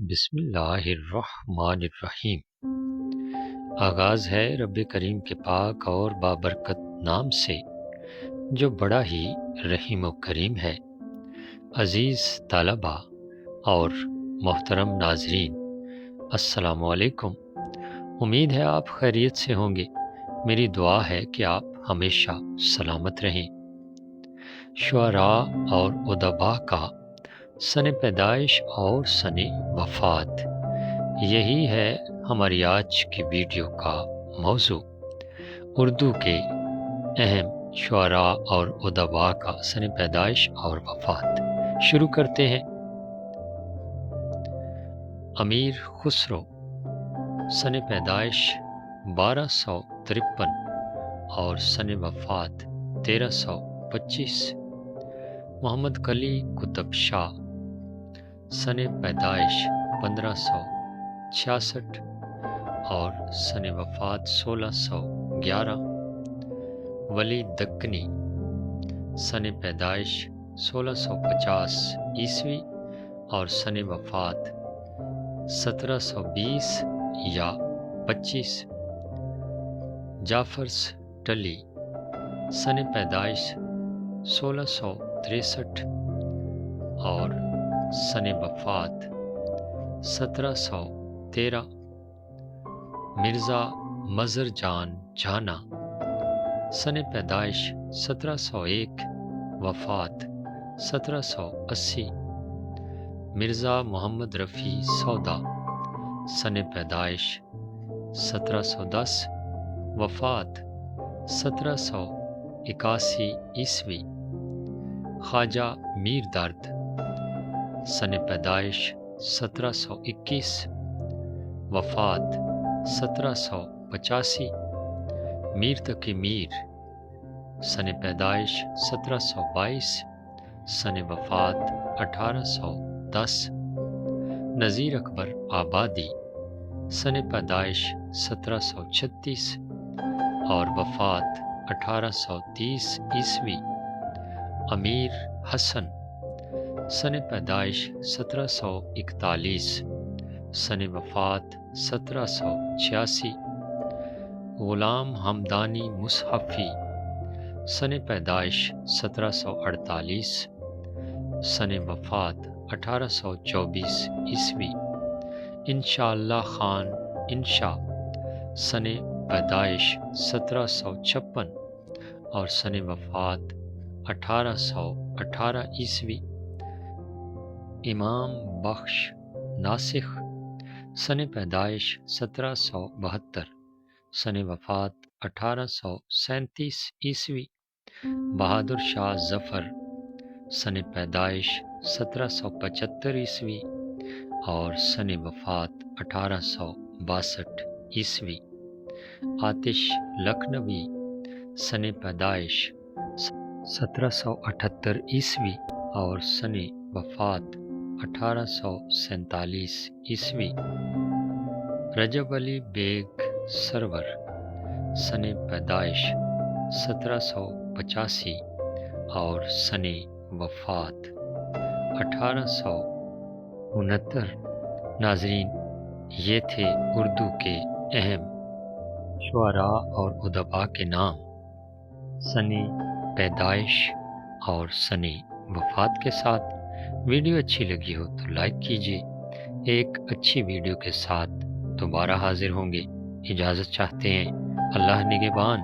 بسم اللہ الرحمن الرحیم۔ آغاز ہے رب کریم کے پاک اور بابرکت نام سے جو بڑا ہی رحیم و کریم ہے۔ عزیز طلباء اور محترم ناظرین، السلام علیکم۔ امید ہے آپ خیریت سے ہوں گے۔ میری دعا ہے کہ آپ ہمیشہ سلامت رہیں۔ شعراء اور ادباء کا سن پیدائش اور سن وفات، یہی ہے ہماری آج کی ویڈیو کا موضوع۔ اردو کے اہم شعراء اور ادباء کا سن پیدائش اور وفات شروع کرتے ہیں۔ امیر خسرو، سن پیدائش 1253 اور سن وفات 1325۔ محمد قلی قطب شاہ، سن پیدائش 1566 اور سن وفات 1611۔ ولی دکنی، سن پیدائش 1650 عیسوی اور سن وفات 1720 یا 25۔ جعفر ٹلی، سن پیدائش 1663 اور سن وفات 1713۔ مرزا مظہر جان جانا، سن پیدائش 1701 وفات 1780۔ مرزا محمد رفیع سودا، سن پیدائش 1710 وفات 1781 عیسوی۔ خواجہ میر درد، سن پیدائش 1721 وفات 1785۔ میر تقی میر، سن پیدائش 1722 سن وفات 1810۔ نذیر اکبر آبادی، سن پیدائش 1736 اور وفات 1830 عیسوی۔ امیر حسن، سن پیدائش 1741 سن وفات 1786۔ غلام حمدانی مصحفی، سن پیدائش 1748 سن وفات 1824 عیسوی۔ انشاءاللہ خان انشا، سن پیدائش 1756 اور سن وفات 1818 عیسوی۔ امام بخش ناسخ، سن پیدائش 1772 سن وفات 1837 عیسوی۔ بہادر شاہ ظفر، سن پیدائش 1775 عیسوی اور سن وفات 1862 عیسوی۔ آتش لکھنوی، سن پیدائش 1778 عیسوی اور سن وفات 1847 عیسوی۔ رجب علی بیگ سرور، سن پیدائش 1785 اور سن وفات 1869۔ ناظرین، یہ تھے اردو کے اہم شعراء اور ادباء کے نام، سن پیدائش اور سن وفات کے ساتھ۔ ویڈیو اچھی لگی ہو تو لائک کیجیے۔ ایک اچھی ویڈیو کے ساتھ دوبارہ حاضر ہوں گے۔ اجازت چاہتے ہیں۔ اللہ نگہبان۔